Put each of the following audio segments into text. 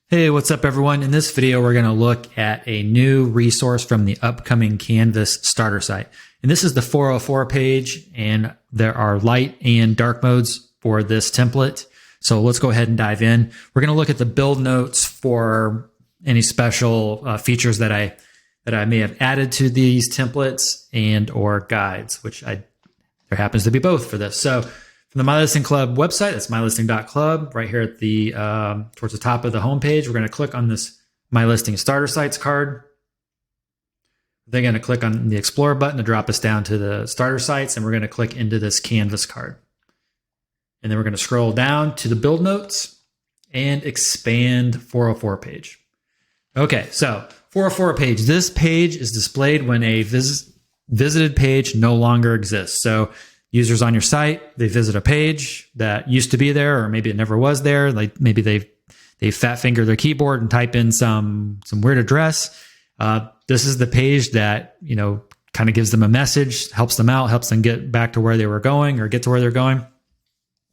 Hey, what's up everyone? In this video, we're going to look at a new resource from the upcoming Canvas starter site. And this is the 404 page, and there are light and dark modes for this template. So let's go ahead and dive in. We're going to look at the build notes for any special features that I may have added to these templates and or guides, there happens to be both for this. So from the MyListing Club website, that's mylisting.club, right here at the towards the top of the homepage, we're going to click on this MyListing Starter Sites card. Then going to click on the Explore button to drop us down to the Starter Sites, and we're going to click into this Canvas card. And then we're going to scroll down to the Build Notes and expand 404 page. Okay, so 404 page. This page is displayed when a visited page no longer exists. So users on your site, they visit a page that used to be there, or maybe it never was there. Like maybe they fat finger their keyboard and type in some weird address. This is the page that, kind of gives them a message, helps them out, helps them get back to where they were going or get to where they're going.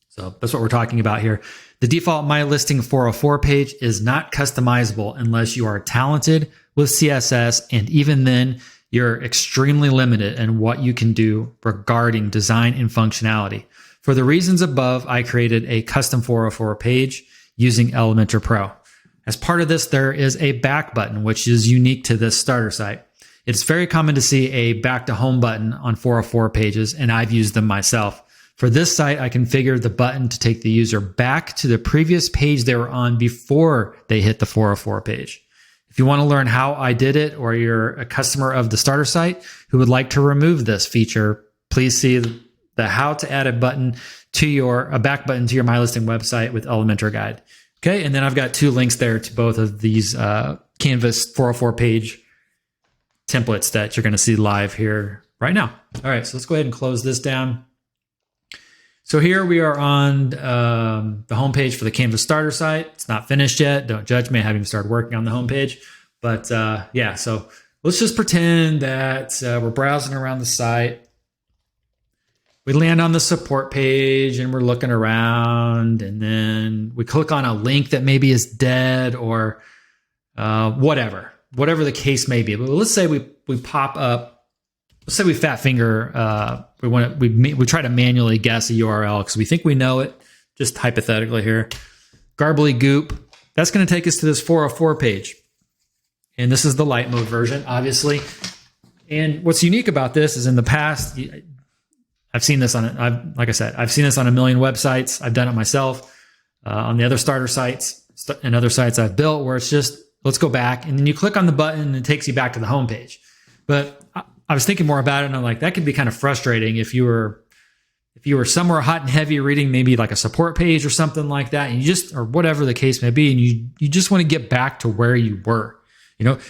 So that's what we're talking about here. The default MyListing 404 page is not customizable unless you are talented with CSS, and even then, you're extremely limited in what you can do regarding design and functionality. For the reasons above, I created a custom 404 page using Elementor Pro. As part of this, there is a back button, which is unique to this starter site. It's very common to see a back to home button on 404 pages, and I've used them myself. For this site, I configured the button to take the user back to the previous page they were on before they hit the 404 page. If you want to learn how I did it, or you're a customer of the starter site who would like to remove this feature, please see the how to add a button to a back button to your MyListing website with Elementor guide. Okay, and then I've got two links there to both of these Canvas 404 page templates that you're going to see live here right now. All right, so let's go ahead and close this down. So here we are on the homepage for the Canvas starter site. It's not finished yet. Don't judge me. I haven't even started working on the homepage. But yeah, so let's just pretend that we're browsing around the site. We land on the support page and we're looking around, and then we click on a link that maybe is dead or whatever the case may be. But let's say we pop up. Let's say we fat finger, we try to manually guess a URL because we think we know it, just hypothetically here. Garbly goop. That's going to take us to this 404 page. And this is the light mode version, obviously. And what's unique about this is in the past, I've seen this like I said, I've seen this on a million websites. I've done it myself on the other starter sites and other sites I've built, where it's just, let's go back. And then you click on the button and it takes you back to the home page. But I was thinking more about it, and I'm like, that could be kind of frustrating if you were somewhere hot and heavy reading maybe like a support page or something like that, and or whatever the case may be, and you just want to get back to where you were.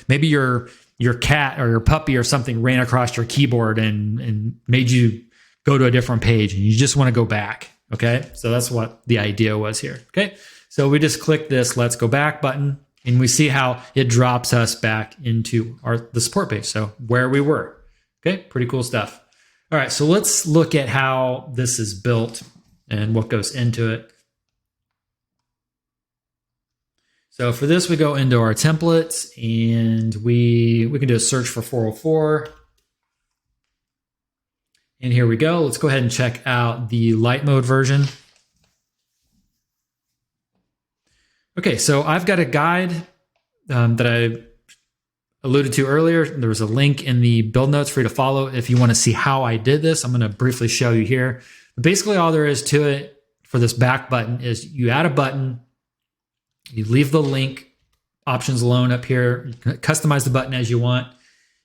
Maybe your cat or your puppy or something ran across your keyboard and made you go to a different page, and you just want to go back. Okay, so that's what the idea was here. Okay, so we just click this Let's Go Back button, and we see how it drops us back into the support page, so where we were. Okay, pretty cool stuff. All right, so let's look at how this is built and what goes into it. So for this, we go into our templates, and we can do a search for 404. And here we go. Let's go ahead and check out the light mode version. Okay, so I've got a guide that I alluded to earlier. There was a link in the build notes for you to follow if you want to see how I did this. I'm going to briefly show you here. But basically, all there is to it for this back button is you add a button, you leave the link options alone up here, you can customize the button as you want.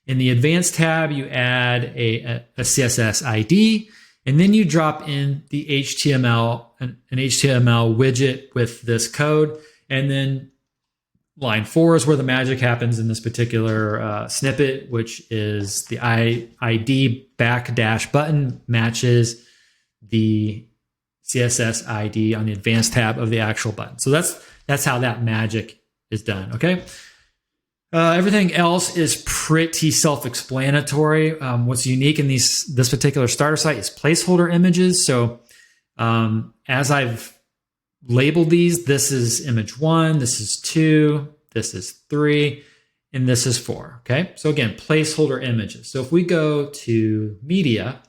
In the advanced tab, you add a CSS ID, and then you drop in the HTML, an HTML widget with this code, and then line 4 is where the magic happens in this particular snippet, which is the ID backdash button matches the CSS ID on the advanced tab of the actual button. So that's how that magic is done. Okay. Everything else is pretty self-explanatory. What's unique in this particular starter site is placeholder images. So as I've labeled these. This is image 1, this is 2, this is 3, and this is 4. Okay, so again, placeholder images. So if we go to media,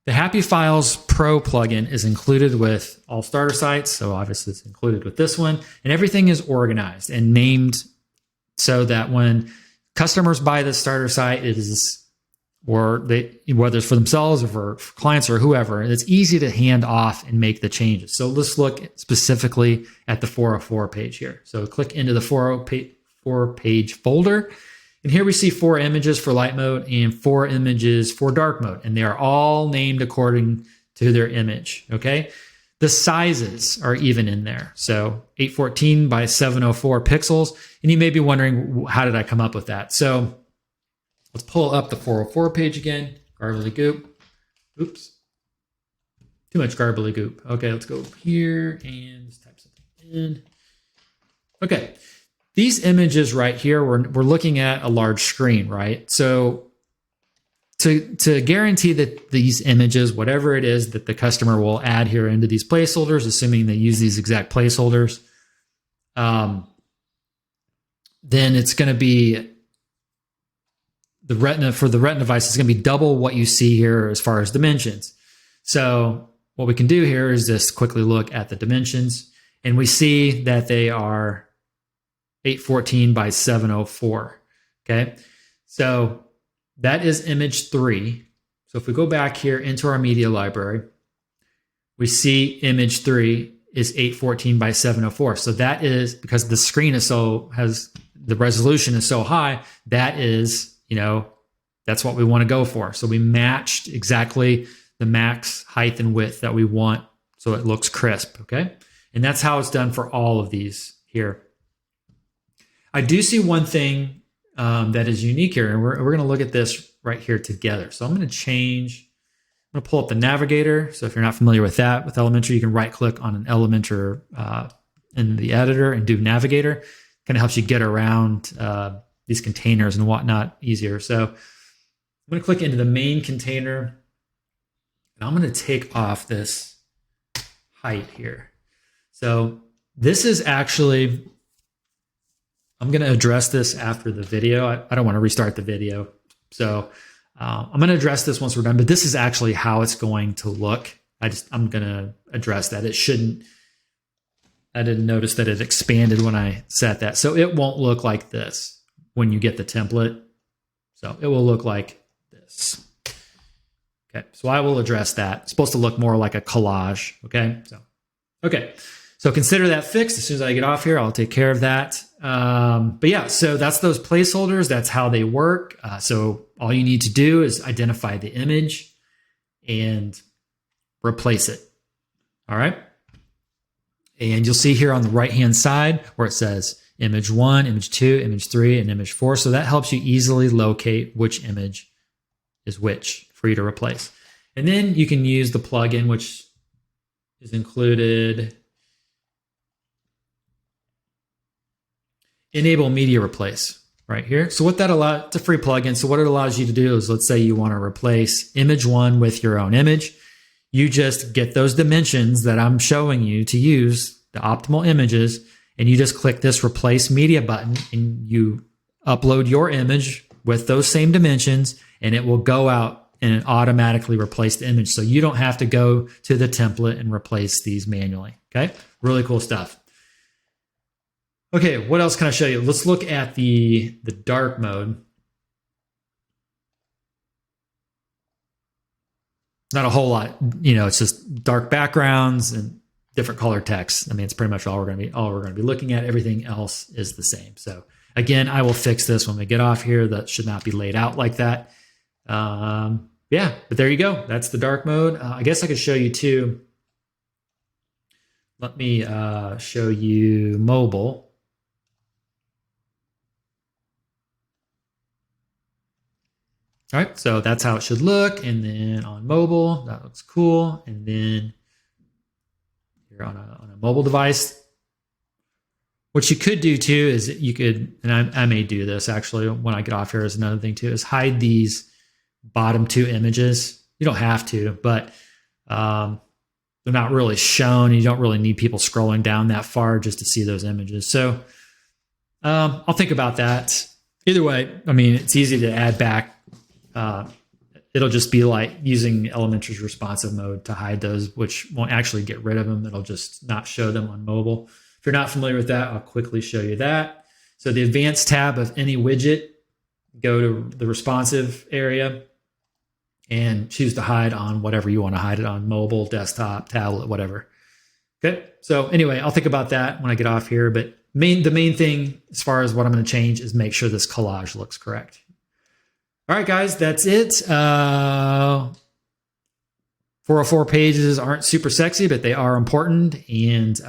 the Happy Files Pro plugin is included with all starter sites. So obviously it's included with this one, and everything is organized and named so that when customers buy this starter site, it is, or they, whether it's for themselves or for clients or whoever, it's easy to hand off and make the changes. So let's look specifically at the 404 page here. So click into the 404 page folder. And here we see 4 images for light mode and 4 images for dark mode. And they are all named according to their image, okay? The sizes are even in there. So 814 by 704 pixels. And you may be wondering, how did I come up with that? So let's pull up the 404 page again. Garbly goop. Oops. Too much garbly goop. Okay, let's go here and just type something in. Okay. These images right here, we're looking at a large screen, right? So to guarantee that these images, whatever it is that the customer will add here into these placeholders, assuming they use these exact placeholders, then it's going to be the Retina, for the Retina device, it's going to be double what you see here as far as dimensions. So what we can do here is just quickly look at the dimensions, and we see that they are 814 by 704. Okay, so that is image 3. So if we go back here into our media library, we see image 3 is 814 by 704. So that is, because the screen is the resolution is so high, that is, that's what we want to go for. So we matched exactly the max height and width that we want, so it looks crisp. Okay, and that's how it's done for all of these here. I do see one thing that is unique here, and we're going to look at this right here together. So I'm going to pull up the navigator. So if you're not familiar with that, with Elementor, you can right click on an Elementor in the editor and do navigator. Kind of helps you get around these containers and whatnot easier. So I'm going to click into the main container, and I'm going to take off this height here. So this is actually, I'm going to address this after the video. I don't want to restart the video. So I'm going to address this once we're done, but this is actually how it's going to look. I'm going to address that. I didn't notice that it expanded when I set that. So it won't look like this when you get the template. So it will look like this. Okay, so I will address that. It's supposed to look more like a collage. Okay. So consider that fixed. As soon as I get off here, I'll take care of that. But yeah, so that's those placeholders. That's how they work. So all you need to do is identify the image and replace it. All right. And you'll see here on the right-hand side where it says image 1, image 2, image 3, and image 4. So that helps you easily locate which image is which for you to replace. And then you can use the plugin, which is included. Enable media replace right here. So what that allows, it's a free plugin. So what it allows you to do is, let's say you want to replace image 1 with your own image. You just get those dimensions that I'm showing you to use, the optimal images, and you just click this replace media button and you upload your image with those same dimensions, and it will go out and automatically replace the image. So you don't have to go to the template and replace these manually. Okay, really cool stuff. Okay, what else can I show you? Let's look at the dark mode. Not a whole lot, it's just dark backgrounds and different color text. I mean, it's pretty much all we're going to be looking at. Everything else is the same. So again, I will fix this when we get off here. That should not be laid out like that. Yeah, but there you go. That's the dark mode. I guess I could show you too. Let me show you mobile. All right, so that's how it should look. And then on mobile, that looks cool. And then you're on a mobile device. What you could do too is you could, and I may do this actually when I get off here, is another thing too, is hide these bottom 2 images. You don't have to, but they're not really shown. You don't really need people scrolling down that far just to see those images. So I'll think about that. Either way, I mean, it's easy to add back. It'll just be like using Elementor's responsive mode to hide those, which won't actually get rid of them. It'll just not show them on mobile. If you're not familiar with that, I'll quickly show you that. So the advanced tab of any widget, go to the responsive area and choose to hide on whatever you want to hide it on, mobile, desktop, tablet, whatever. Okay. So anyway, I'll think about that when I get off here. But the main thing as far as what I'm going to change is make sure this collage looks correct. All right, guys, that's it. 404 pages aren't super sexy, but they are important. And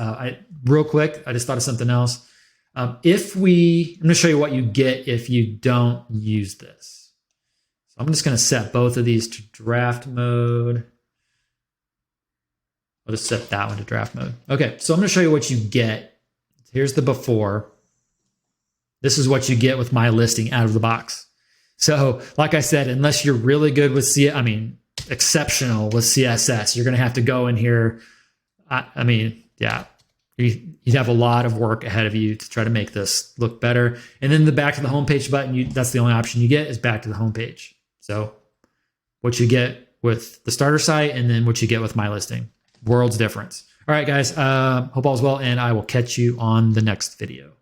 real quick, I just thought of something else. I'm going to show you what you get if you don't use this. So I'm just going to set both of these to draft mode. I'll just set that one to draft mode. Okay, so I'm going to show you what you get. Here's the before. This is what you get with MyListing out of the box. So, like I said, unless you're really good with exceptional with CSS, you're going to have to go in here. You'd have a lot of work ahead of you to try to make this look better. And then the back to the homepage button, that's the only option you get is back to the homepage. So, what you get with the starter site and then what you get with MyListing, world's difference. All right, guys, hope all's well, and I will catch you on the next video.